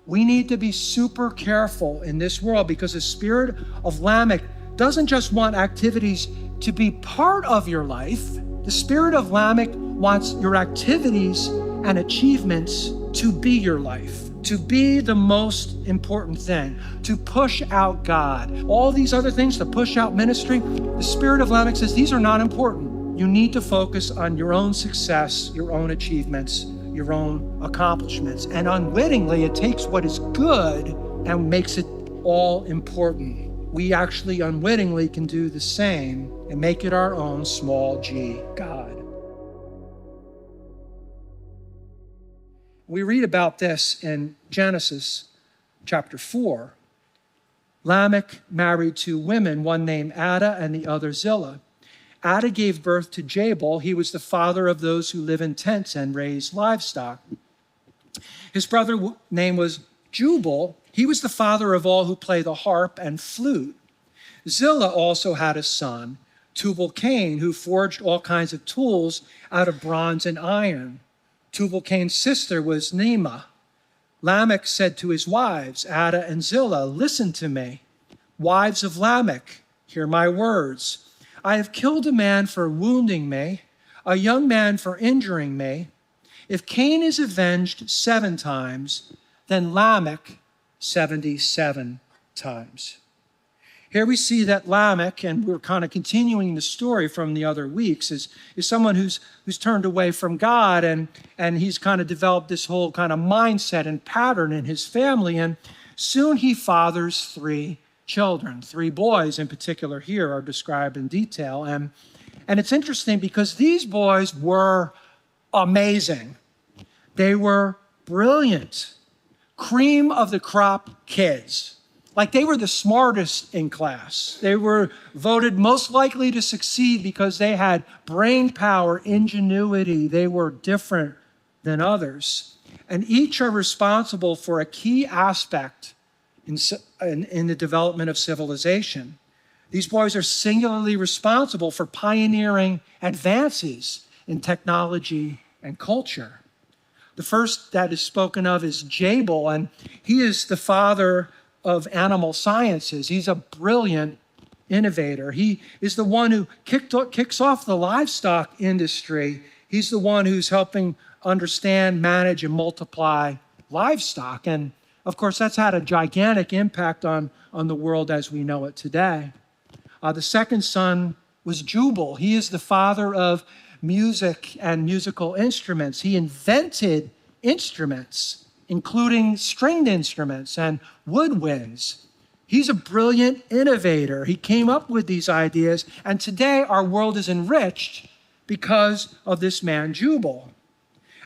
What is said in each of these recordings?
We need to be super careful in this world because the spirit of Lamech doesn't just want activities to be part of your life. The spirit of Lamech wants your activities and achievements to be your life, to be the most important thing, to push out God. All these other things, to push out ministry, the spirit of Lamech says these are not important. You need to focus on your own success, your own achievements, your own accomplishments. And unwittingly, it takes what is good and makes it all important. We actually unwittingly can do the same and make it our own small g God. We read about this in Genesis chapter 4. Lamech married two women, one named Ada and the other Zillah. Ada gave birth to Jabal. He was the father of those who live in tents and raise livestock. His brother name was Jubal. He was the father of all who play the harp and flute. Zillah also had a son, Tubal-Cain, who forged all kinds of tools out of bronze and iron. Tubal-Cain's sister was Naamah. Lamech said to his wives, Ada and Zillah, listen to me. Wives of Lamech, hear my words. I have killed a man for wounding me, a young man for injuring me. If Cain is avenged 7 times, then Lamech 77 times. Here we see that Lamech, and we're kind of continuing the story from the other weeks, is someone who's turned away from God, and he's kind of developed this whole kind of mindset and pattern in his family. And soon he fathers 3 children. 3 boys in particular here are described in detail. And it's interesting because these boys were amazing. They were brilliant, cream of the crop kids. Like they were the smartest in class. They were voted most likely to succeed because they had brain power, ingenuity. They were different than others. And each are responsible for a key aspect in the development of civilization. These boys are singularly responsible for pioneering advances in technology and culture. The first that is spoken of is Jabal, and he is the father of animal sciences. He's a brilliant innovator. He is the one who kicks off the livestock industry. He's the one who's helping understand, manage, and multiply livestock. And of course, that's had a gigantic impact on the world as we know it today. The second son was Jubal. He is the father of music and musical instruments. He invented instruments, including stringed instruments and woodwinds. He's a brilliant innovator. He came up with these ideas, and today our world is enriched because of this man, Jubal.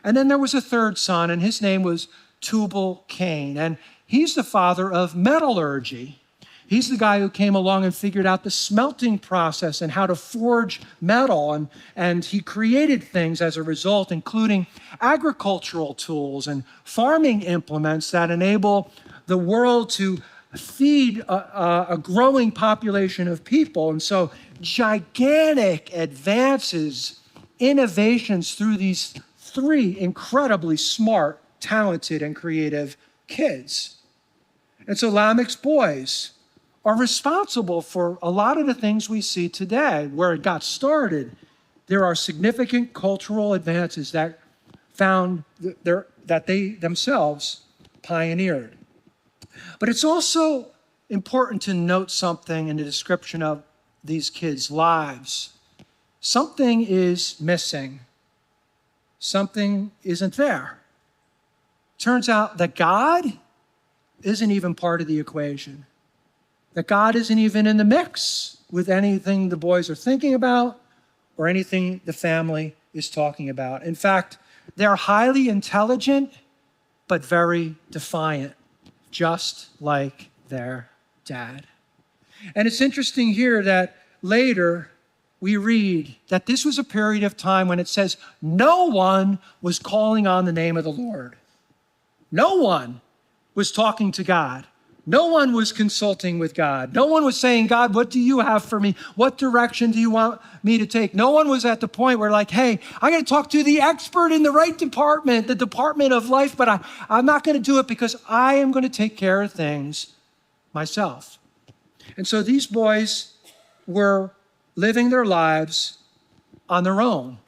And then there was a third son, and his name was Tubal-Cain, and he's the father of metallurgy. He's the guy who came along and figured out the smelting process and how to forge metal, and he created things as a result, including agricultural tools and farming implements that enable the world to feed a growing population of people. And so gigantic advances, innovations through these 3 incredibly smart, talented, and creative kids. And so Lamech's boys are responsible for a lot of the things we see today. Where it got started, there are significant cultural advances that they themselves pioneered. But it's also important to note something in the description of these kids' lives. Something is missing. Something isn't there. Turns out that God isn't even part of the equation. That God isn't even in the mix with anything the boys are thinking about or anything the family is talking about. In fact, they're highly intelligent, but very defiant, just like their dad. And it's interesting here that later we read that this was a period of time when it says no one was calling on the name of the Lord. No one was talking to God. No one was consulting with God. No one was saying, God, what do you have for me? What direction do you want me to take? No one was at the point where like, hey, I got to talk to the expert in the right department, the department of life, but I'm not going to do it because I am going to take care of things myself. And so these boys were living their lives on their own,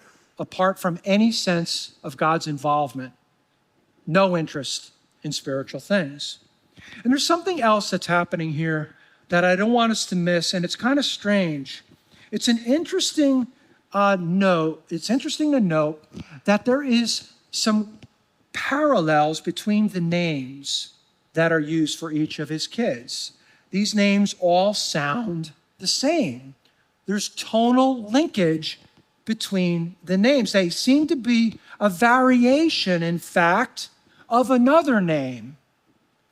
apart from any sense of God's involvement, no interest in spiritual things. And there's something else that's happening here that I don't want us to miss, and it's kind of strange. It's an interesting note. It's interesting to note that there is some parallels between the names that are used for each of his kids. These names all sound the same. There's tonal linkage between the names. They seem to be a variation, in fact, of another name,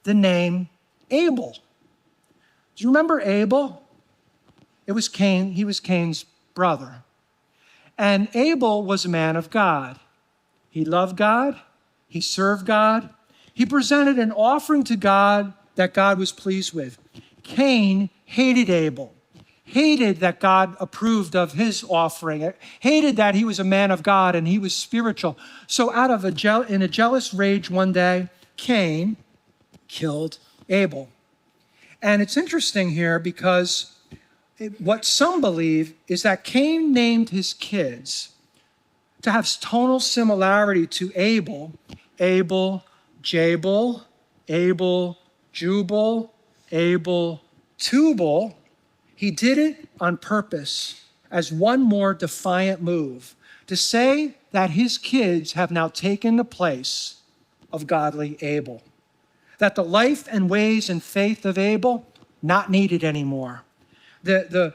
the name Abel. Do you remember Abel? It was Cain. He was Cain's brother. And Abel was a man of God. He loved God. He served God. He presented an offering to God that God was pleased with. Cain hated Abel, hated that God approved of his offering, hated that he was a man of God and he was spiritual. So in a jealous rage one day, Cain killed Abel. And it's interesting here because what some believe is that Cain named his kids to have tonal similarity to Abel, Abel, Jabal, Abel, Jubal, Abel, Tubal. He did it on purpose as one more defiant move to say that his kids have now taken the place of godly Abel. That the life and ways and faith of Abel, not needed anymore. The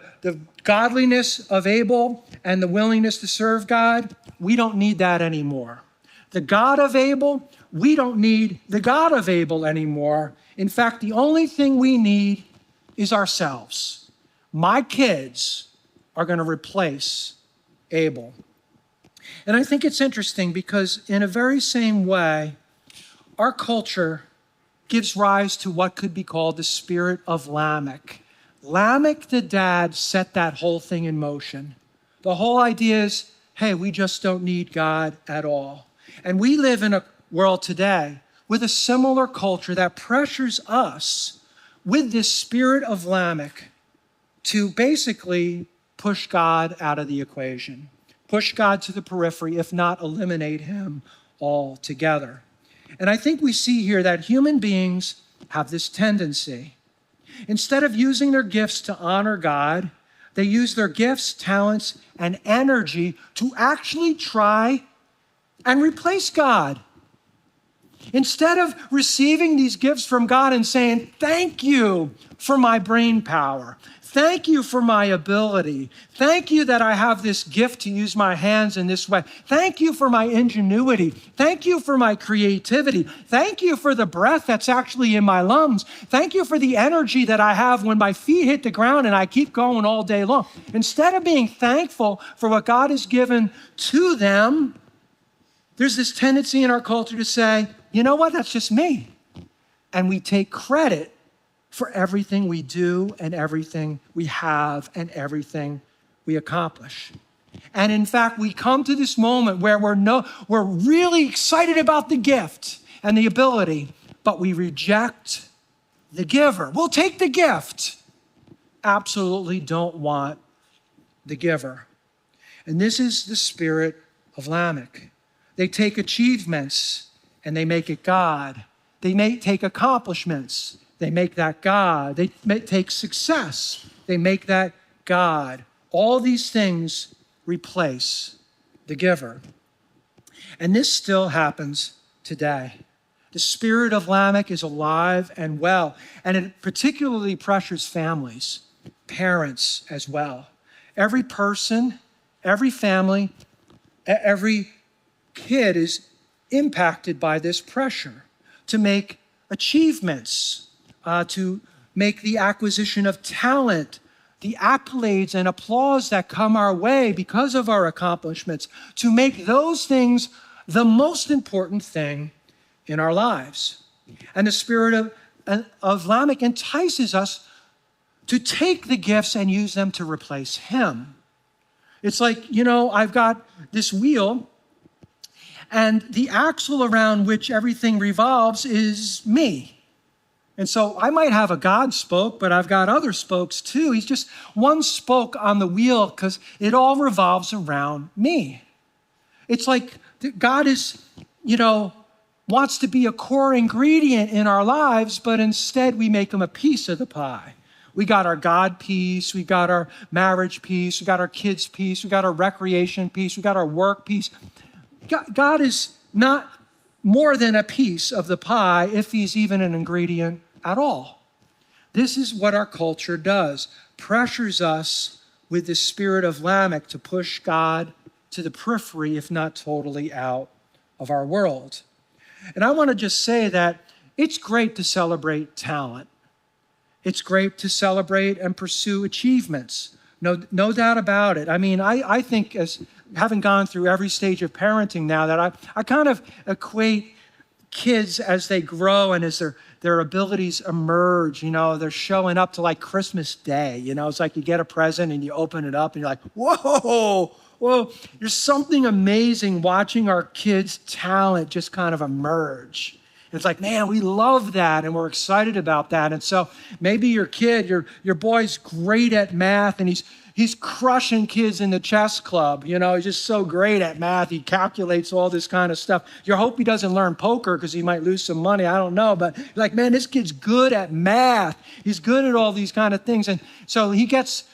godliness of Abel and the willingness to serve God, we don't need that anymore. The God of Abel, we don't need the God of Abel anymore. In fact, the only thing we need is ourselves. My kids are going to replace Abel. And I think it's interesting because in a very same way, our culture gives rise to what could be called the spirit of Lamech. Lamech, the dad, set that whole thing in motion. The whole idea is, hey, we just don't need God at all. And we live in a world today with a similar culture that pressures us with this spirit of Lamech to basically push God out of the equation, push God to the periphery, if not eliminate him altogether. And I think we see here that human beings have this tendency. Instead of using their gifts to honor God, they use their gifts, talents, and energy to actually try and replace God. Instead of receiving these gifts from God and saying, thank you for my brain power. Thank you for my ability. Thank you that I have this gift to use my hands in this way. Thank you for my ingenuity. Thank you for my creativity. Thank you for the breath that's actually in my lungs. Thank you for the energy that I have when my feet hit the ground and I keep going all day long. Instead of being thankful for what God has given to them, there's this tendency in our culture to say, you know what, that's just me. And we take credit for everything we do and everything we have and everything we accomplish. And in fact, we come to this moment where we're really excited about the gift and the ability, but we reject the giver. We'll take the gift. Absolutely don't want the giver. And this is the spirit of Lamech. They take achievements and they make it God. They may take accomplishments. They make that God. They take success. They make that God. All these things replace the giver. And this still happens today. The spirit of Lamech is alive and well, and it particularly pressures families, parents as well. Every person, every family, every kid is impacted by this pressure to make achievements, to make the acquisition of talent, the accolades and applause that come our way because of our accomplishments, to make those things the most important thing in our lives. And the spirit of of Lamech entices us to take the gifts and use them to replace him. It's like, I've got this wheel, and the axle around which everything revolves is me. And so I might have a God spoke, but I've got other spokes too. He's just one spoke on the wheel because it all revolves around me. It's like God is, wants to be a core ingredient in our lives, but instead we make him a piece of the pie. We got our God piece, we got our marriage piece, we got our kids piece, we got our recreation piece, we got our work piece. God is not more than a piece of the pie if he's even an ingredient at all. This is what our culture does, pressures us with the spirit of Lamech to push God to the periphery, if not totally out of our world. And I want to just say that it's great to celebrate talent. It's great to celebrate and pursue achievements. No doubt about it. I mean, I think, as having gone through every stage of parenting now, that I kind of equate kids as they grow and as their abilities emerge. They're showing up to like Christmas Day. It's like you get a present and you open it up and you're like, whoa, there's something amazing watching our kids' talent just kind of emerge. It's like, man, we love that and we're excited about that. And so maybe your kid, your boy's great at math and he's crushing kids in the chess club. He's just so great at math. He calculates all this kind of stuff. You hope he doesn't learn poker because he might lose some money. I don't know. But you're like, man, this kid's good at math. He's good at all these kind of things. And so he gets,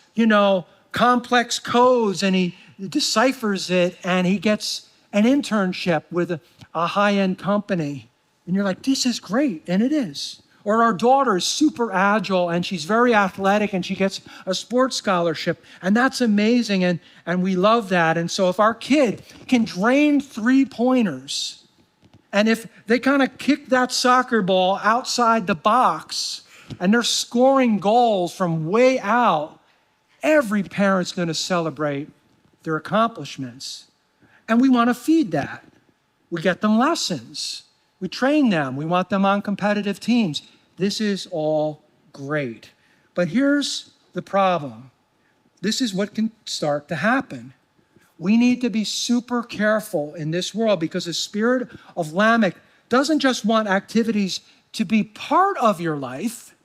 complex codes and he deciphers it and he gets an internship with a high-end company. And you're like, this is great. And it is. Or our daughter is super agile and she's very athletic and she gets a sports scholarship. And that's amazing. And we love that. And so if our kid can drain 3-pointers, and if they kind of kick that soccer ball outside the box and they're scoring goals from way out, every parent's going to celebrate their accomplishments. And we want to feed that. We get them lessons. We train them. We want them on competitive teams. This is all great. But here's the problem. This is what can start to happen. We need to be super careful in this world because the spirit of Lamech doesn't just want activities to be part of your life.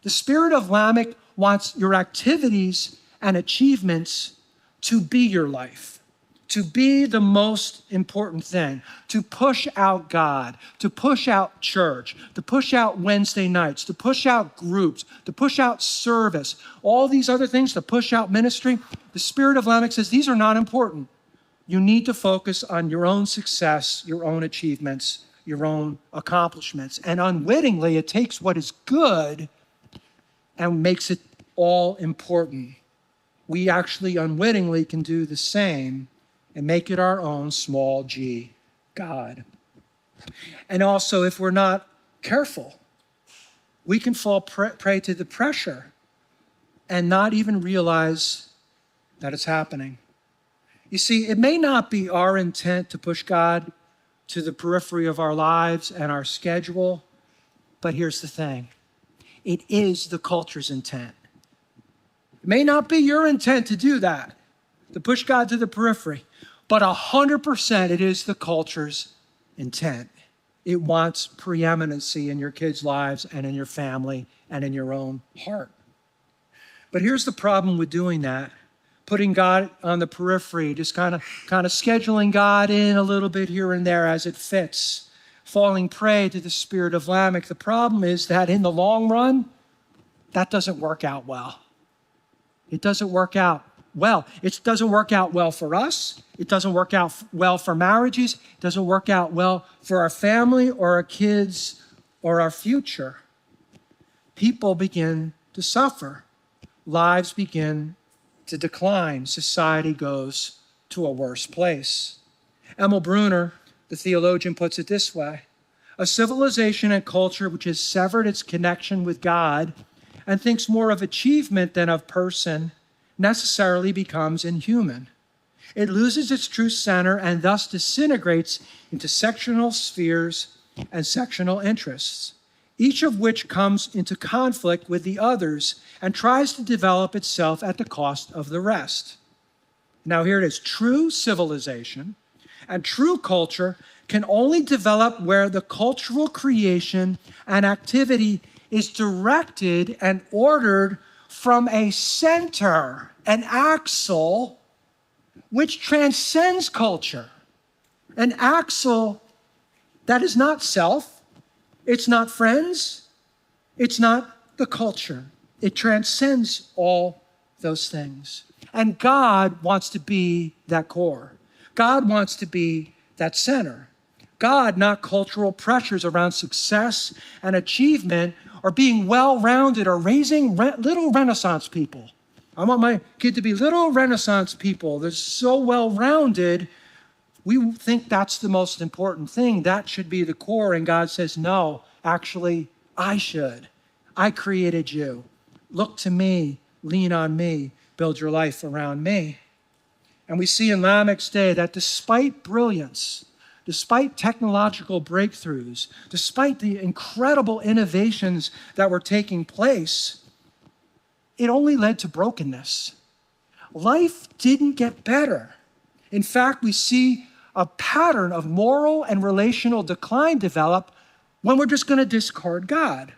The spirit of Lamech wants your activities and achievements to be your life. To be the most important thing, to push out God, to push out church, to push out Wednesday nights, to push out groups, to push out service, all these other things, to push out ministry. The spirit of Lamech says these are not important. You need to focus on your own success, your own achievements, your own accomplishments. And unwittingly, it takes what is good and makes it all important. We actually unwittingly can do the same and make it our own small g God. And also, if we're not careful, we can fall prey to the pressure and not even realize that it's happening. You see, it may not be our intent to push God to the periphery of our lives and our schedule, but here's the thing. It is the culture's intent. It may not be your intent to do that, to push God to the periphery. But 100% it is the culture's intent. It wants preeminency in your kids' lives and in your family and in your own heart. But here's the problem with doing that. Putting God on the periphery, just kind of scheduling God in a little bit here and there as it fits, falling prey to the spirit of Lamech. The problem is that in the long run, that doesn't work out well. It doesn't work out well. It doesn't work out well for us. It doesn't work out well for marriages. It doesn't work out well for our family or our kids or our future. People begin to suffer. Lives begin to decline. Society goes to a worse place. Emil Brunner, the theologian, puts it this way. A civilization and culture which has severed its connection with God and thinks more of achievement than of person necessarily becomes inhuman. It loses its true center and thus disintegrates into sectional spheres and sectional interests. each of which comes into conflict with the others and tries to develop itself at the cost of the rest. Now here it is. True civilization and true culture can only develop where the cultural creation and activity is directed and ordered from a center, an axle, which transcends culture. An axle that is not self, it's not friends, it's not the culture. It transcends all those things. And God wants to be that core. God wants to be that center. God, not cultural pressures around success and achievement or being well-rounded or raising little Renaissance people. I want my kid to be little Renaissance people. They're so well-rounded. We think that's the most important thing. That should be the core. And God says, no, actually, I should. I created you. Look to me, lean on me, build your life around me. And we see in Lamech's day that despite brilliance, despite technological breakthroughs, despite the incredible innovations that were taking place, it only led to brokenness. Life didn't get better. In fact, we see a pattern of moral and relational decline develop when we're just going to discard God.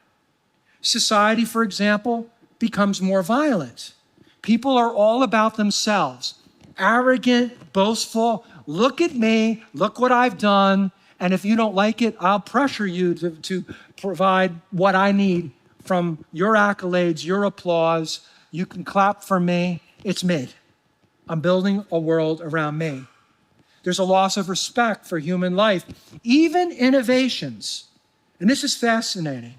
Society, for example, becomes more violent. People are all about themselves, arrogant, boastful. Look at me, look what I've done, and if you don't like it, I'll pressure you to provide what I need from your accolades, your applause. You can clap for me. It's me. I'm building a world around me. There's a loss of respect for human life. Even innovations, and this is fascinating,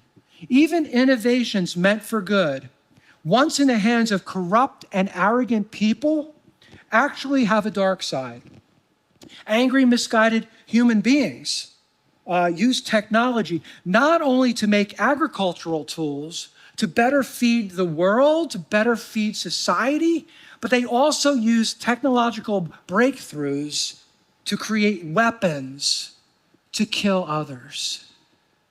even innovations meant for good, once in the hands of corrupt and arrogant people, actually have a dark side. Angry, misguided human beings use technology not only to make agricultural tools to better feed the world, to better feed society, but they also use technological breakthroughs to create weapons to kill others.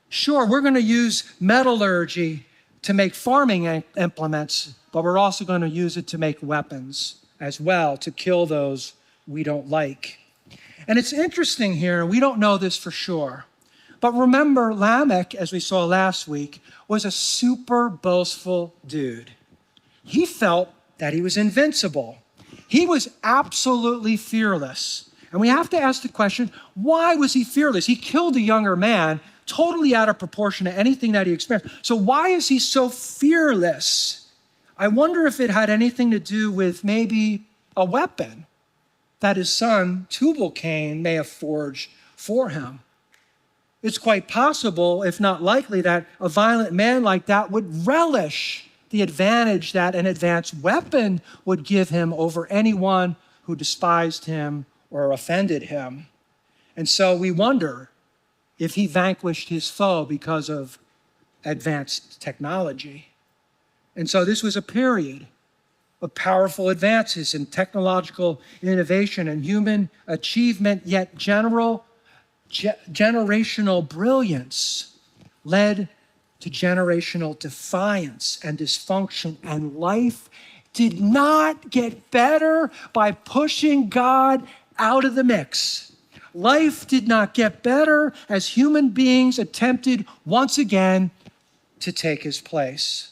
Sure, we're going to use metallurgy to make farming implements, but we're also going to use it to make weapons as well, to kill those we don't like. And it's interesting here, we don't know this for sure, but remember Lamech, as we saw last week, was a super boastful dude. He felt that he was invincible. He was absolutely fearless. And we have to ask the question, why was he fearless? He killed a younger man, totally out of proportion to anything that he experienced. So why is he so fearless? I wonder if it had anything to do with maybe a weapon that his son, Tubal-Cain, may have forged for him. It's quite possible, if not likely, that a violent man like that would relish the advantage that an advanced weapon would give him over anyone who despised him or offended him. And so we wonder if he vanquished his foe because of advanced technology. And so this was a period of powerful advances in technological innovation and human achievement, yet generational brilliance led to generational defiance and dysfunction, and life did not get better by pushing God out of the mix. Life did not get better as human beings attempted once again to take his place.